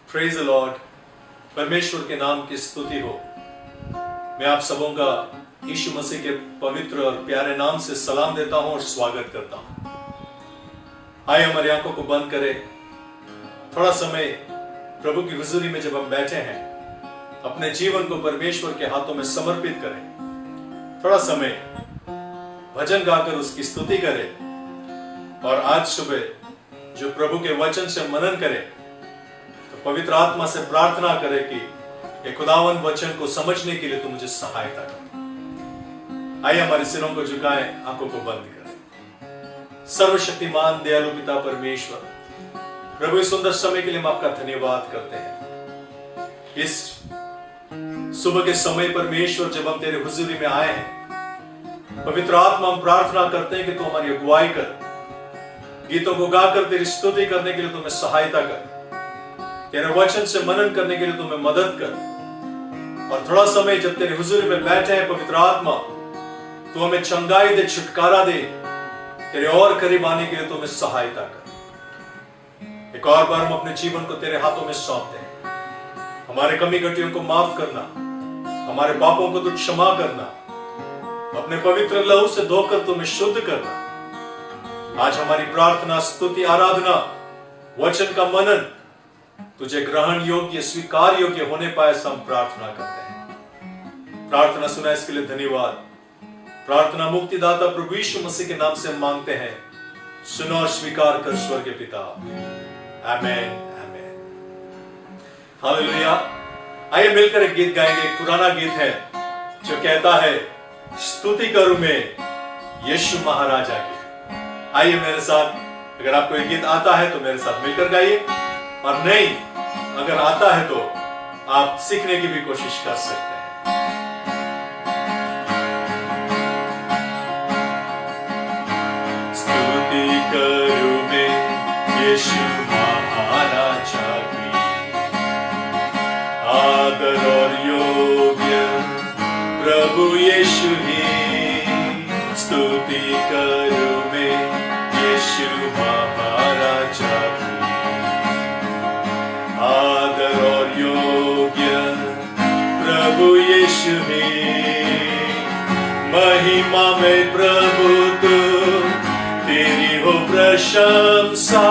Praise the Lord. परमेश्वर के नाम की स्तुति हो। मैं आप सबों का यीशु मसीह के पवित्र और प्यारे नाम से सलाम देता हूं और स्वागत करता हूं। आइए हमारी आंखों को बंद करें। थोड़ा समय प्रभु की हुजूरी में जब हम बैठे हैं, अपने जीवन को परमेश्वर के हाथों में समर्पित करें। थोड़ा समय भजन गाकर उसकी स्तुति करें और आज सुबह जो प्रभु के वचन से मनन करें, तो पवित्र आत्मा से प्रार्थना करें कि ये खुदावन वचन को समझने के लिए तू मुझे सहायता कर। आइए हमारे सिरों को झुकाएं, आंखों को बंद करें। सर्वशक्तिमान दयालु पिता परमेश्वर, प्रभु इस सुंदर समय के लिए हम आपका धन्यवाद करते हैं। इस सुबह के समय परमेश्वर जब हम तेरे हुजूरी में आए हैं, पवित्र आत्मा हम प्रार्थना करते हैं कि तू हमारी अगुवाई कर, गीतों को गाकर तेरी स्तुति करने के लिए तुम्हें सहायता कर, तेरे वचन से मनन करने के लिए तुम्हें मदद कर। और थोड़ा समय जब तेरे हुजूरी में बैठे हैं पवित्र आत्मा, तू हमें चंगाई दे, छुटकारा दे, तेरे और करीब आने के लिए तुम्हें सहायता कर। एक और बार हम अपने जीवन को तेरे हाथों में सौंपते हैं। हमारे कमी घटियों को माफ करना, हमारे पापों को तू क्षमा करना, अपने पवित्र लहू से धोकर तुम्हें शुद्ध करना। आज हमारी प्रार्थना, स्तुति, आराधना, वचन का मनन तुझे ग्रहण योग्य, स्वीकार योग्य होने पाए, हम प्रार्थना करते हैं। प्रार्थना सुना इसके लिए धन्यवाद। प्रार्थना मुक्तिदाता प्रभु यीशु मसीह के नाम से मांगते हैं, सुनो और स्वीकार कर स्वर्गीय पिता। आमेन, आमेन, हालेलुया। आइए मिलकर एक गीत गाएंगे। एक पुराना गीत है जो कहता है, स्तुति करूं मैं यीशु महाराजा की। आइए मेरे साथ, अगर आपको ये गीत आता है तो मेरे साथ मिलकर गाइए, और नहीं अगर आता है तो आप सीखने की भी कोशिश कर सकते हैं। स्तुति करूं मैं यीशु महाराजा की, आदर और योग्य प्रभु यीशु ही। स्तुति करूं मैं यीशु महाराजा की, आदर और योग्य प्रभु यीशु ही। महिमा में प्रभु तू, तेरी हो प्रशंसा,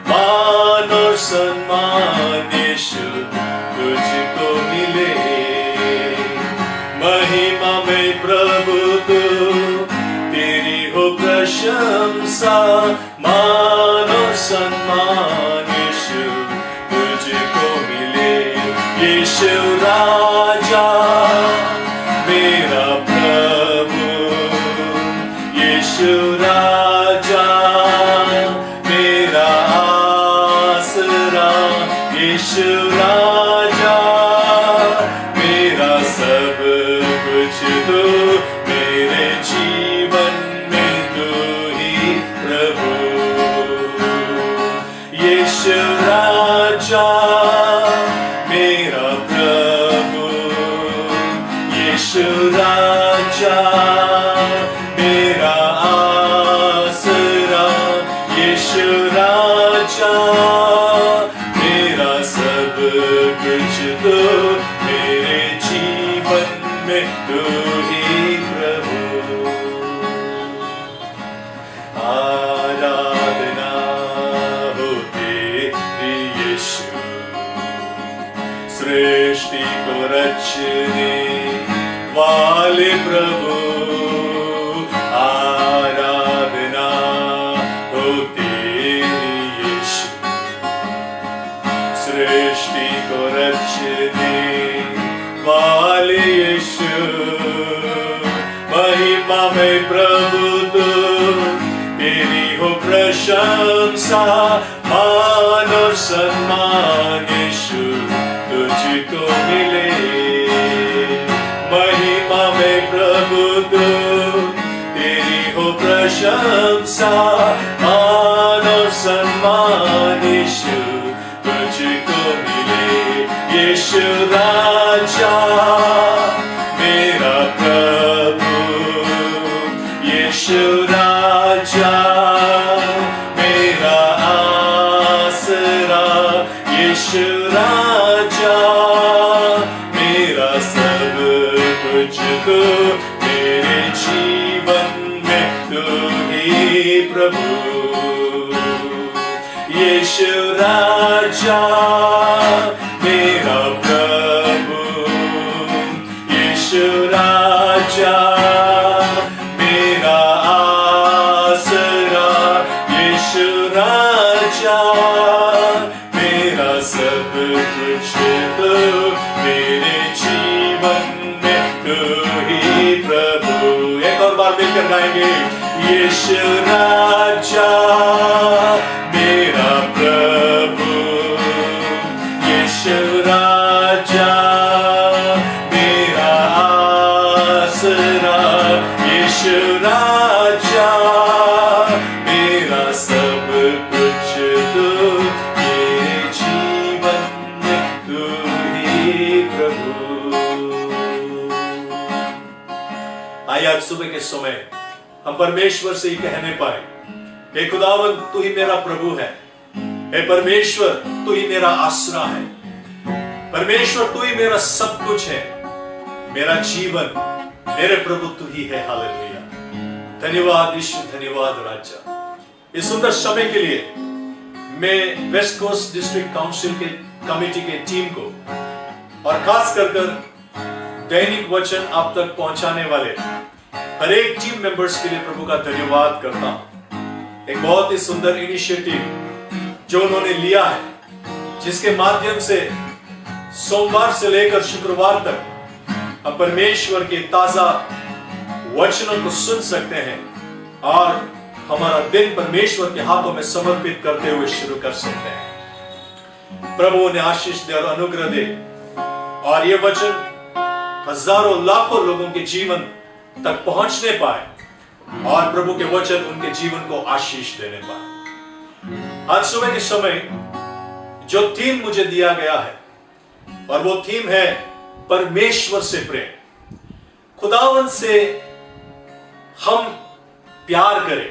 मान और सम्मान यीशु तुझको मिले। महिमा में प्रभु तू, तेरी हो प्रशंसा, मान और सम्मान यीशु तुझको मिले। यीशु राजा मेरा प्रभु, यीशु राजा मेरा आसरा, यीशु राजा मेरा सब कुछ तू, मेरे जीवन में तू ही प्रभु। यीशु राजा मेरा प्रभु, यीशु राजा मेरा आसरा, यीशु राजा मेरा सब कुछ तो, मेरे जीवन में तू ही प्रभु। आराधना हो तेरी यीशु, सृष्टि को रचने वाले प्रभु। आराधना हो तेरी यीशु, सृष्टि को रचने वाले यीशु। महिमा में प्रभु तू, तेरी हो प्रशंसा, मान और सम्मान यीशु तुझको मिले। महिमा में प्रभु तू, तेरी हो प्रशंसा, मान और सम्मान यीशु तुझको मिले। यीशु राजा मेरा प्रभु, यीशु राजा मेरा आसरा, यीशु राजा मेरा सब कुछ तू, मेरे जीवन में तू ही प्रभु। यीशु राजा मेरा प्रभु, यीशु राजा मेरा आसरा, यीशु राजा मेरा सब कुछ तू, मेरे जीवन में तू ही प्रभु। एक और बार मिलकर गाएंगे, यीशु राजा मेरा प्रभु, यीशु राजा मेरा आसरा, यीशु राजा मेरा सब कुछ तू, मेरे जीवन में तू ही प्रभु। आइए आज सुबह के समय हम परमेश्वर से ही कहने पाए, हे खुदावन तू ही मेरा प्रभु है, हे परमेश्वर तू ही मेरा आसरा है, परमेश्वर तू ही मेरा सब कुछ है, मेरा जीवन मेरे प्रभु तू ही है। हालेलुया, धन्यवाद यीशु, धन्यवाद राजा। इस सुंदर समय के लिए मैं वेस्ट कोस्ट डिस्ट्रिक्ट काउंसिल के कमेटी के टीम को और खास कर दैनिक वचन आप तक पहुंचाने वाले हर एक टीम मेंबर्स के लिए प्रभु का धन्यवाद करता हूं। एक बहुत ही सुंदर इनिशिएटिव जो उन्होंने लिया है, जिसके माध्यम से सोमवार से लेकर शुक्रवार तक हम परमेश्वर के ताजा वचनों को सुन सकते हैं और हमारा दिन परमेश्वर के हाथों में समर्पित करते हुए शुरू कर सकते हैं। प्रभु ने आशीष दे और अनुग्रह दे और ये वचन हजारों लाखों लोगों के जीवन तक पहुंचने पाए और प्रभु के वचन उनके जीवन को आशीष देने पाए। आज सुबह के समय जो थीम मुझे दिया गया है और वो थीम है परमेश्वर से प्रेम। खुदावन से हम प्यार करें।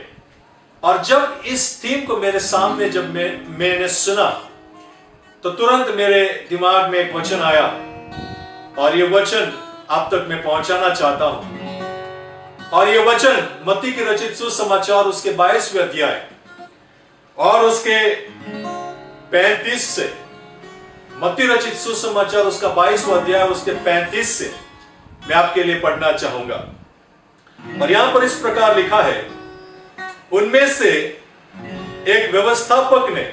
और जब इस थीम को मेरे सामने जब मैंने सुना तो तुरंत मेरे दिमाग में एक वचन आया और ये वचन आप तक मैं पहुंचाना चाहता हूं। और ये वचन मत्ती के रचित सुसमाचार उसके 22वें अध्याय और उसके 35 से, मत्ती रचित सुसमाचार उसका 22वां अध्याय उसके 35 से मैं आपके लिए पढ़ना चाहूंगा। और यहां पर इस प्रकार लिखा है, उनमें से एक व्यवस्थापक ने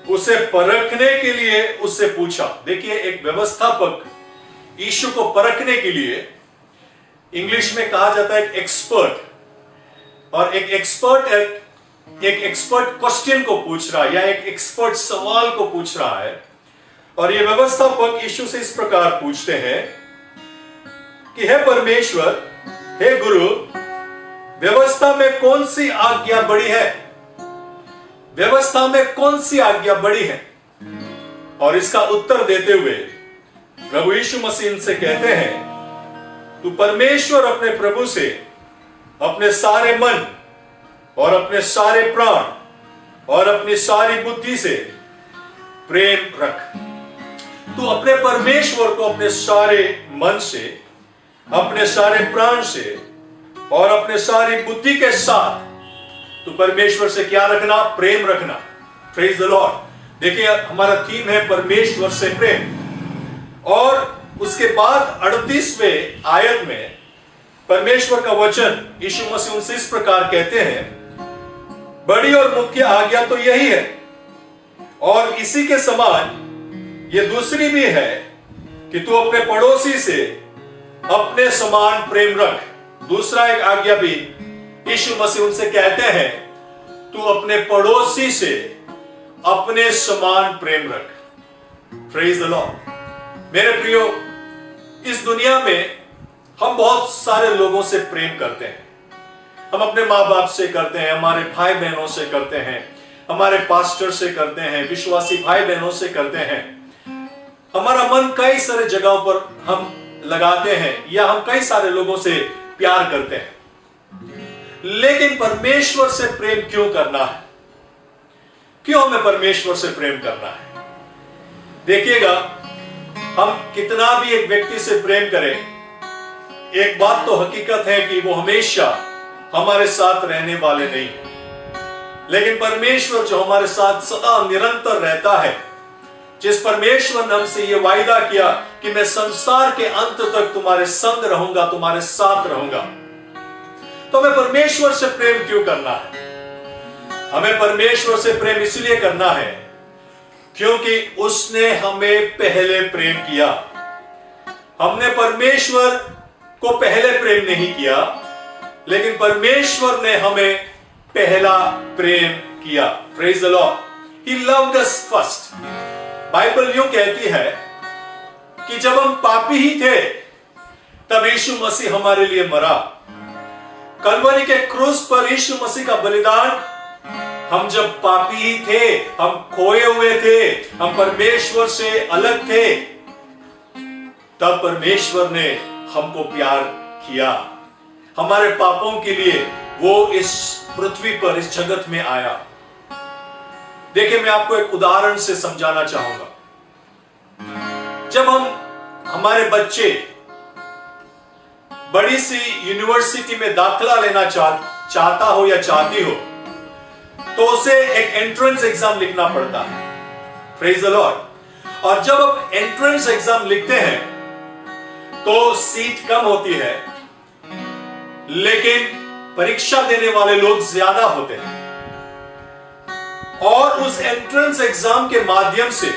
उसे परखने के लिए उससे पूछा। देखिए, एक व्यवस्थापक यीशु को परखने के लिए, इंग्लिश में कहा जाता है एक्सपर्ट, और एक एक्सपर्ट क्वेश्चन को पूछ रहा है या एक एक्सपर्ट सवाल को पूछ रहा है। और ये व्यवस्थापक यीशु से इस प्रकार पूछते हैं कि हे परमेश्वर, हे गुरु, व्यवस्था में कौन सी आज्ञा बड़ी है? व्यवस्था में कौन सी आज्ञा बड़ी है? और इसका उत्तर देते हुए प्रभु यीशु मसीह इनसे कहते हैं, तू परमेश्वर अपने प्रभु से अपने सारे मन और अपने सारे प्राण और अपनी सारी बुद्धि से प्रेम रख। तू अपने परमेश्वर को अपने सारे मन से, अपने सारे प्राण से और अपने सारी बुद्धि के साथ तू परमेश्वर से क्या रखना? प्रेम रखना। Praise the Lord. देखिए, हमारा थीम है परमेश्वर से प्रेम। और उसके बाद 38वें आयत में परमेश्वर का वचन यीशु मसीह उनसे इस प्रकार कहते हैं, बड़ी और मुख्य आज्ञा तो यही है और इसी के समान ये दूसरी भी है कि तू अपने पड़ोसी से अपने समान प्रेम रख। दूसरा एक आज्ञा भी यीशु मसीह उनसे कहते हैं, तू अपने पड़ोसी से अपने समान प्रेम रख। Praise the Lord. मेरे प्रियो, इस दुनिया में हम बहुत सारे लोगों से प्रेम करते हैं। हम अपने माँ बाप से करते हैं, हमारे भाई बहनों से करते हैं, हमारे पास्टर से करते हैं, विश्वासी भाई बहनों से करते हैं। हमारा मन कई सारे जगहों पर हम लगाते हैं या हम कई सारे लोगों से प्यार करते हैं। लेकिन परमेश्वर से प्रेम क्यों करना है? क्यों हमें परमेश्वर से प्रेम करना है? देखिएगा, हम कितना भी एक व्यक्ति से प्रेम करें, एक बात तो हकीकत है कि वो हमेशा हमारे साथ रहने वाले नहीं। लेकिन परमेश्वर जो हमारे साथ सदा निरंतर रहता है, जिस परमेश्वर ने हमसे ये वायदा किया कि मैं संसार के अंत तक तुम्हारे संग रहूंगा, तुम्हारे साथ रहूंगा, तो हमें परमेश्वर से प्रेम क्यों करना है? हमें परमेश्वर से प्रेम इसलिए करना है क्योंकि उसने हमें पहले प्रेम किया। हमने परमेश्वर को पहले प्रेम नहीं किया, लेकिन परमेश्वर ने हमें पहला प्रेम किया। Praise the Lord, he loved us first. Bible यूं कहती है कि जब हम पापी ही थे तब यीशु मसीह हमारे लिए मरा। कलवरी के क्रूस पर यीशु मसीह का बलिदान, हम जब पापी ही थे, हम खोए हुए थे, हम परमेश्वर से अलग थे, तब परमेश्वर ने हमको प्यार किया। हमारे पापों के लिए वो इस पृथ्वी पर, इस जगत में आया। देखिए, मैं आपको एक उदाहरण से समझाना चाहूंगा। जब हमारे बच्चे बड़ी सी यूनिवर्सिटी में दाखिला लेना चाहता हो या चाहती हो, तो उसे एक एंट्रेंस एग्जाम लिखना पड़ता है। Praise the Lord. और जब आप एंट्रेंस एग्जाम लिखते हैं तो सीट कम होती है, लेकिन परीक्षा देने वाले लोग ज्यादा होते हैं। और उस एंट्रेंस एग्जाम के माध्यम से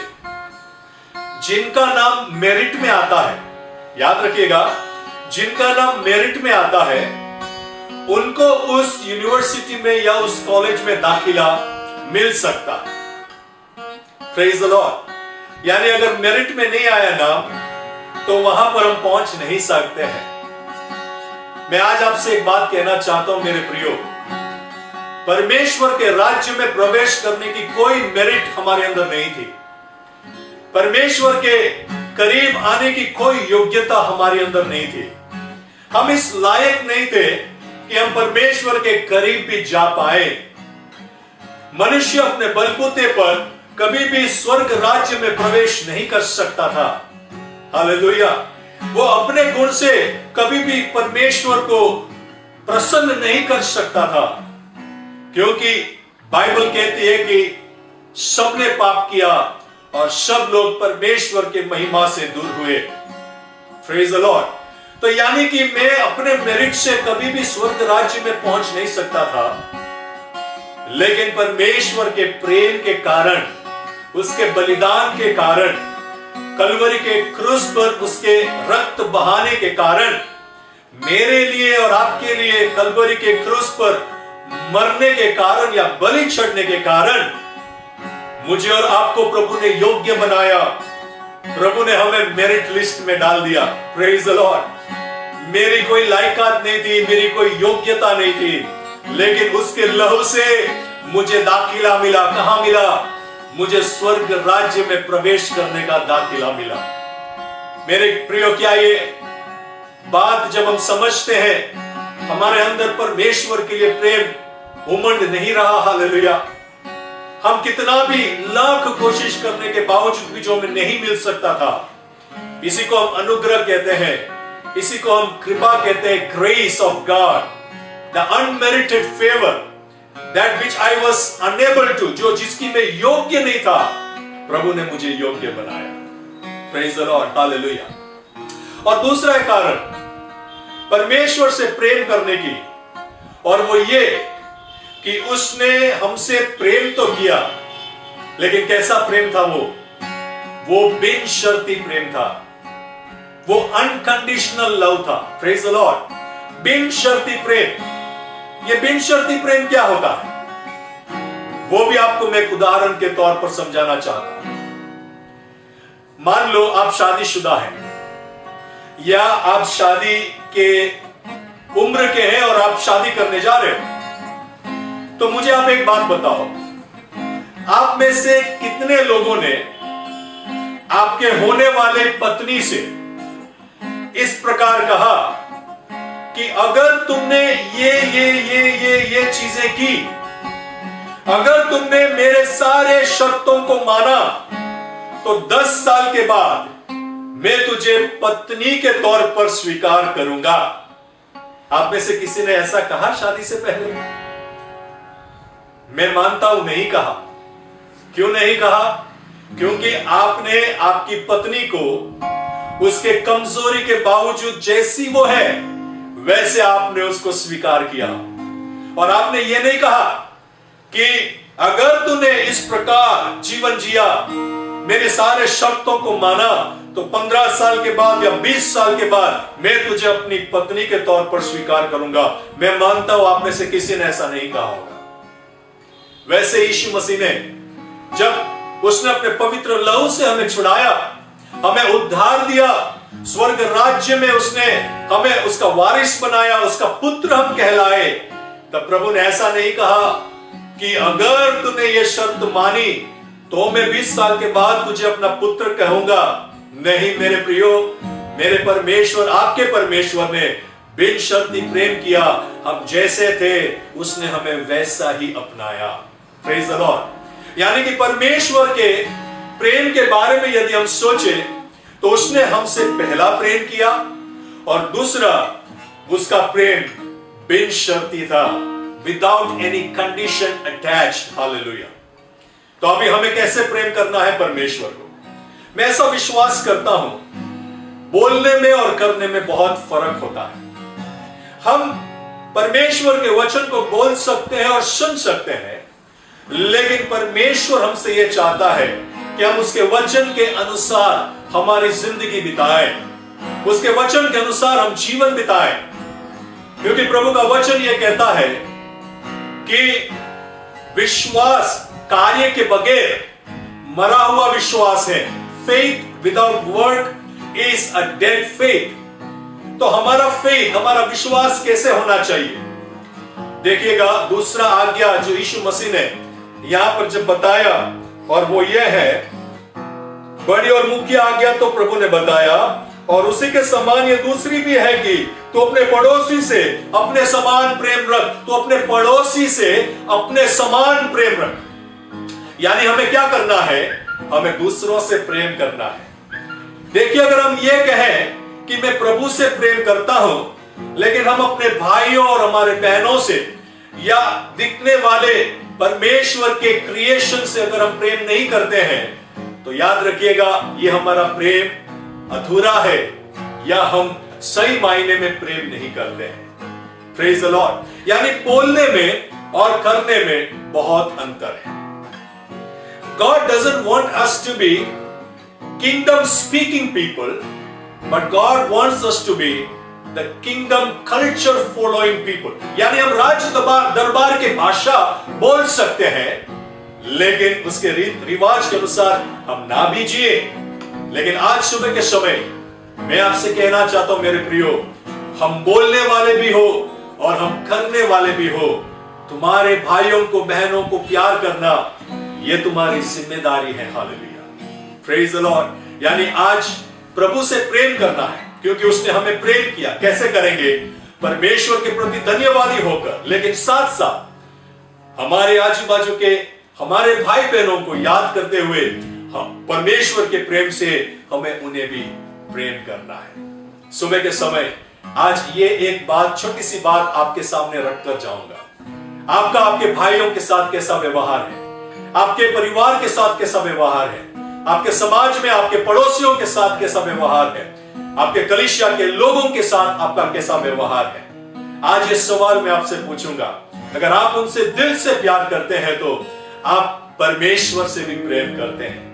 जिनका नाम मेरिट में आता है, याद रखिएगा, जिनका नाम मेरिट में आता है, उनको उस यूनिवर्सिटी में या उस कॉलेज में दाखिला मिल सकता है। Praise the Lord. यानी अगर मेरिट में नहीं आया नाम, तो वहां पर हम पहुंच नहीं सकते हैं। मैं आज आपसे एक बात कहना चाहता हूं मेरे प्रियो, परमेश्वर के राज्य में प्रवेश करने की कोई मेरिट हमारे अंदर नहीं थी। परमेश्वर के करीब आने की कोई योग्यता हमारे अंदर नहीं थी। हम इस लायक नहीं थे कि हम परमेश्वर के करीब भी जा पाए। मनुष्य अपने बलबूते पर कभी भी स्वर्ग राज्य में प्रवेश नहीं कर सकता था। हालेलुया। वो अपने गुण से कभी भी परमेश्वर को प्रसन्न नहीं कर सकता था, क्योंकि बाइबल कहती है कि सबने पाप किया और सब लोग परमेश्वर के महिमा से दूर हुए। Praise the Lord. तो यानी कि मैं अपने मेरिट से कभी भी स्वर्ग राज्य में पहुंच नहीं सकता था, लेकिन परमेश्वर के प्रेम के कारण, उसके बलिदान के कारण, कलवरी के क्रूस पर उसके रक्त बहाने के कारण, मेरे लिए और आपके लिए कलवरी के क्रूस पर मरने के कारण या बलि चढ़ने के कारण मुझे और आपको प्रभु ने योग्य बनाया। प्रभु ने हमें मेरिट लिस्ट में डाल दिया। Praise the Lord. मेरी कोई लायकात नहीं थी, मेरी कोई योग्यता नहीं थी, लेकिन उसके लहू से मुझे दाखिला मिला। कहां मिला? मुझे स्वर्ग राज्य में प्रवेश करने का दाखिला मिला। मेरे प्रियो, क्या ये बात जब हम समझते हैं, हमारे अंदर परमेश्वर के लिए प्रेम उमंड नहीं रहा। हालेलुया। हम कितना भी लाख कोशिश करने के बावजूद भी जो हमें नहीं मिल सकता था, इसी को हम अनुग्रह कहते हैं, इसी को हम कृपा कहते हैं, grace of God, the unmerited favour, that which I was unable to, जो जिसकी मैं योग्य नहीं था, प्रभु ने मुझे योग्य बनाया। Praise the Lord. हालेलुया। और दूसरा कारण परमेश्वर से प्रेम करने की, और वो ये कि उसने हमसे प्रेम तो किया, लेकिन कैसा प्रेम था वो बिन शर्ती प्रेम था। वो अनकंडीशनल लव था। Praise the Lord. बिन शर्ती प्रेम। ये बिन शर्ती प्रेम क्या होता है, वो भी आपको मैं एक उदाहरण के तौर पर समझाना चाहता हूं। मान लो आप शादीशुदा हैं, या आप शादी के उम्र के हैं और आप शादी करने जा रहे हो, तो मुझे आप एक बात बताओ, आप में से कितने लोगों ने आपके होने वाले पत्नी से इस प्रकार कहा कि अगर तुमने ये चीजें की, अगर तुमने मेरे सारे शर्तों को माना, तो 10 साल के बाद मैं तुझे पत्नी के तौर पर स्वीकार करूंगा। आप में से किसी ने ऐसा कहा शादी से पहले? मैं मानता हूं नहीं कहा। क्यों नहीं कहा? क्योंकि आपने आपकी पत्नी को उसके कमजोरी के बावजूद जैसी वो है वैसे आपने उसको स्वीकार किया। और आपने ये नहीं कहा कि अगर तूने इस प्रकार जीवन जिया, मेरे सारे शर्तों को माना, तो 15 साल के बाद या 20 साल के बाद मैं तुझे अपनी पत्नी के तौर पर स्वीकार करूंगा। मैं मानता हूं आप में से किसी ने ऐसा नहीं कहा होगा। वैसे यीशु मसीह ने जब उसने अपने पवित्र लहू से हमें छुड़ाया, हमें उद्धार दिया, स्वर्ग राज्य में उसने हमें उसका वारिस बनाया, उसका पुत्र हम कहलाए, तब प्रभु ने ऐसा नहीं कहा कि अगर तूने ये शर्त मानी तो मैं 20 साल के बाद तुझे अपना पुत्र कहूंगा। नहीं मेरे प्रियो, मेरे परमेश्वर, आपके परमेश्वर ने बिन शर्ती प्रेम किया। हम जैसे थे उसने हमें वैसा ही अपनाया। Praise the Lord. यानी कि परमेश्वर के प्रेम के बारे में यदि हम सोचे तो उसने हमसे पहला प्रेम किया और दूसरा उसका प्रेम बिन शर्ती था, without any condition attached. Hallelujah. तो अभी हमें कैसे प्रेम करना है परमेश्वर को? मैं ऐसा विश्वास करता हूं, बोलने में और करने में बहुत फर्क होता है। हम परमेश्वर के वचन को बोल सकते हैं और सुन सकते हैं, लेकिन परमेश्वर हमसे यह चाहता है कि हम उसके वचन के अनुसार हमारी जिंदगी बिताएं, उसके वचन के अनुसार हम जीवन बिताएं। क्योंकि प्रभु का वचन यह कहता है कि विश्वास कार्य के बगैर मरा हुआ विश्वास है। Faith without work is a dead faith. तो हमारा फेथ, हमारा विश्वास कैसे होना चाहिए? देखिएगा दूसरा आज्ञा जो यीशु मसीह ने यहां पर जब बताया, और वो ये है, बड़ी और मुख्य आज्ञा तो प्रभु ने बताया, और उसी के समान ये दूसरी भी है कि तो अपने पड़ोसी से अपने समान प्रेम रख। तो अपने पड़ोसी से अपने समान प्रेम रख। यानी हमें क्या करना है? हमें दूसरों से प्रेम करना है। देखिए, अगर हम ये कहें कि मैं प्रभु से प्रेम करता हूं, लेकिन हम अपने भाइयों और हमारे बहनों से या दिखने वाले परमेश्वर के क्रिएशन से अगर हम प्रेम नहीं करते हैं, तो याद रखिएगा ये हमारा प्रेम अधूरा है, या हम सही मायने में प्रेम नहीं करते हैं। Praise the Lord. यानी बोलने में और करने में बहुत अंतर है। God doesn't want us to be kingdom speaking people, but God wants us to be the kingdom culture following people. यानी हम राज दरबार की भाषा बोल सकते हैं, लेकिन उसके रीत रिवाज के अनुसार हम ना भी जिए। लेकिन आज सुबह के समय मैं आपसे कहना चाहता हूं मेरे प्रियो, हम बोलने वाले भी हो और हम करने वाले भी हो। तुम्हारे भाइयों को, बहनों को प्यार करना ये तुम्हारी जिम्मेदारी है। हालेलुया। Praise the Lord. यानी आज प्रभु से प्रेम करना है, क्योंकि उसने हमें प्रेम किया। कैसे करेंगे? परमेश्वर के प्रति धन्यवादी होकर, लेकिन साथ साथ हमारे आजू बाजू के हमारे भाई बहनों को याद करते हुए परमेश्वर के प्रेम से हमें उन्हें भी प्रेम करना है। सुबह के समय आज ये एक बात, छोटी सी बात आपके सामने रखकर जाऊंगा। आपका आपके भाइयों के साथ कैसा व्यवहार है? आपके परिवार के साथ कैसा व्यवहार है? आपके समाज में आपके पड़ोसियों के साथ कैसा व्यवहार है? आपके कलीसिया के लोगों के साथ आपका कैसा व्यवहार है? आज ये सवाल मैं आपसे पूछूंगा। अगर आप उनसे दिल से प्यार करते हैं तो आप परमेश्वर से भी प्रेम करते हैं।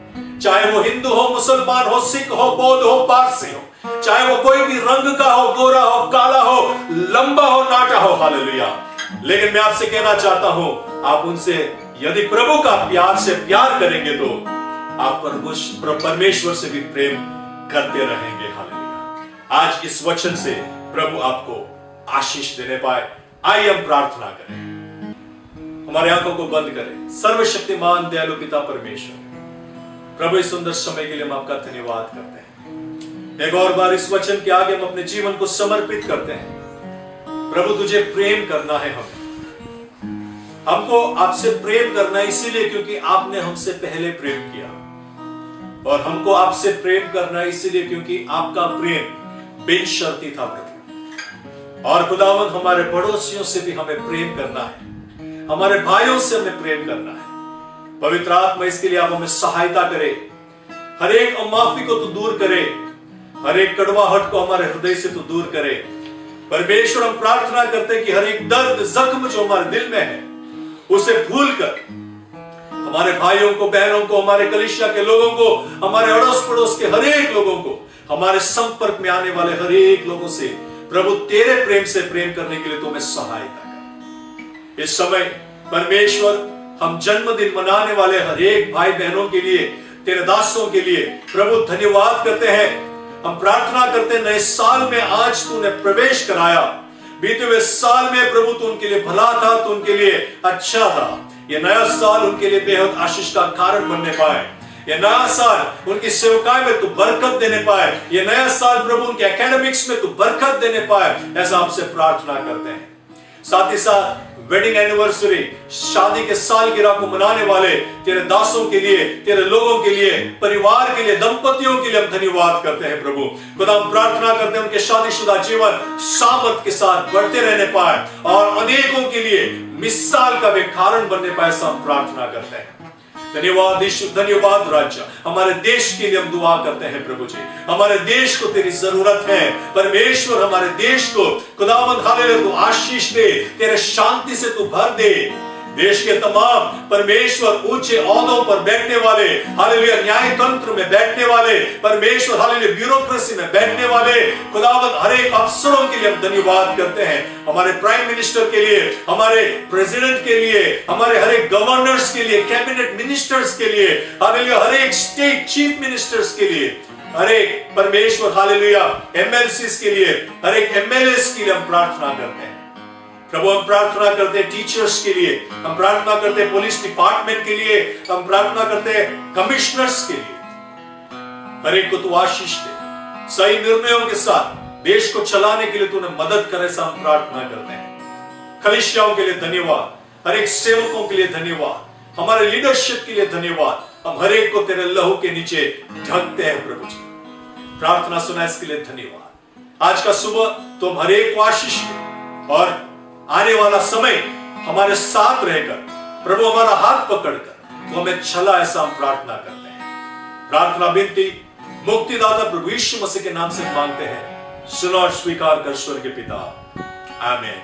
चाहे वो हिंदू हो, मुसलमान हो, सिख हो, बौद्ध हो, पारसी हो, चाहे वो कोई भी रंग का हो, गोरा हो, काला हो, लंबा हो, नाटा हो। हालेलुया। लेकिन मैं आपसे कहना चाहता हूं, आप उनसे यदि प्रभु का प्यार से प्यार करेंगे तो आप परमेश्वर से भी प्रेम करते रहेंगे। हालेलुया। आज इस वचन से प्रभु आपको आशीष देने पाए। आइए हम प्रार्थना करें। हमारे आंखों को बंद करें। सर्वशक्तिमान दयालु पिता परमेश्वर, प्रभु इस सुंदर समय के लिए हम आपका धन्यवाद करते हैं। एक और बार इस वचन के आगे हम अपने जीवन को समर्पित करते हैं। प्रभु तुझे प्रेम करना है। हमको आपसे प्रेम करना इसीलिए क्योंकि आपने हमसे पहले प्रेम किया। और हमको आपसे प्रेम करना है इसलिए क्योंकि आपका प्रेम बिनशर्ती था प्रभु। और खुदावंद हमारे पड़ोसियों से भी हमें प्रेम करना है, हमारे भाइयों से हमें प्रेम करना है। पवित्र आत्मा इसके लिए आप हमें सहायता करे, हर एक अमाफी को तू दूर करे, हर एक कड़वाहट को हमारे हृदय से तू दूर करे। परमेश्वर हम प्रार्थना करते हैं कि हर एक दर्द जख्म जो हमारे दिल में है उसे भूलकर हमारे भाइयों को, बहनों को, हमारे कलीसिया के लोगों को, हमारे अड़ोस पड़ोस के हर एक लोगों को, हमारे संपर्क में आने वाले हर एक लोगों से प्रभु तेरे प्रेम से प्रेम करने के लिए तुम्हें सहायता कर। इस समय परमेश्वर हम जन्मदिन मनाने वाले हर एक भाई बहनों के लिए, तेरे दासों के लिए प्रभु धन्यवाद करते हैं। हम प्रार्थना करते हैं नए साल में आज तूने प्रवेश कराया, बीते हुए साल में प्रभु तू उनके लिए भला था, तू उनके लिए अच्छा था। ये नया साल उनके लिए बेहद आशीष का कारण बनने पाए, ये नया साल उनकी सेवकाई में तू बरकत देने पाए, ये नया साल प्रभु उनके एकेडमिक्स में तू बरकत देने पाए, ऐसा आपसे प्रार्थना करते हैं। साथ ही साथ वेडिंग एनिवर्सरी, शादी के सालगिरह को मनाने वाले तेरे दासों के लिए, तेरे लोगों के लिए, परिवार के लिए, दंपतियों के लिए हम धन्यवाद करते हैं प्रभु। खुदा हम प्रार्थना करते हैं उनके शादीशुदा जीवन सामर्थ के साथ बढ़ते रहने पाए और अनेकों के लिए मिसाल का वे कारण बनने पाए, ऐसा हम प्रार्थना करते हैं। धन्यवाद यीशु, धन्यवाद राजा। हमारे देश के लिए हम दुआ करते हैं प्रभु जी, हमारे देश को तेरी जरूरत है परमेश्वर। हमारे देश को खुदावंद हालेलुया तू आशीष दे, तेरे शांति से तू भर दे। देश के तमाम परमेश्वर ऊंचे ओहदों पर बैठने वाले, हालेलुया न्याय तंत्र में बैठने वाले, परमेश्वर हालेलुया ब्यूरोक्रेसी में बैठने वाले खुदावंद हर एक अफसरों के लिए हम धन्यवाद करते हैं। हमारे प्राइम मिनिस्टर के लिए, हमारे प्रेसिडेंट के लिए, हमारे हर एक गवर्नर्स के लिए, कैबिनेट मिनिस्टर्स के लिए, हालेलुया हर एक स्टेट चीफ मिनिस्टर्स के लिए, हर एक परमेश्वर हालेलुया एमएलसीज के लिए, हर एक एमएलएस के लिए हम प्रार्थना करते हैं प्रभु। हम प्रार्थना करते हैं टीचर्स के लिए, हम प्रार्थना करते हैं पुलिस डिपार्टमेंट के लिए, हम प्रार्थना करते हैं कमिश्नर्स के लिए। हर एक को तू आशीष दे, सही निर्णयों के साथ देश को चलाने के लिए तूने मदद करे, ऐसा हम प्रार्थना करते हैं। कलीसियाओं के लिए धन्यवाद, हर एक सेवकों के लिए धन्यवाद, हमारे लीडरशिप के लिए धन्यवाद। हम हर एक को तेरे लहू के नीचे ढकते हैं प्रभु जी। प्रार्थना सुना इसके लिए धन्यवाद। आज का सुबह तुम हर एक को आशीष दे और आने वाला समय हमारे साथ रहकर प्रभु हमारा हाथ पकड़कर तो हमें चला, ऐसा हम प्रार्थना करते हैं। प्रार्थना विनती मुक्तिदाता प्रभु यीशु मसीह के नाम से मांगते हैं, सुनो और स्वीकार कर स्वर्गीय पिता, आमीन।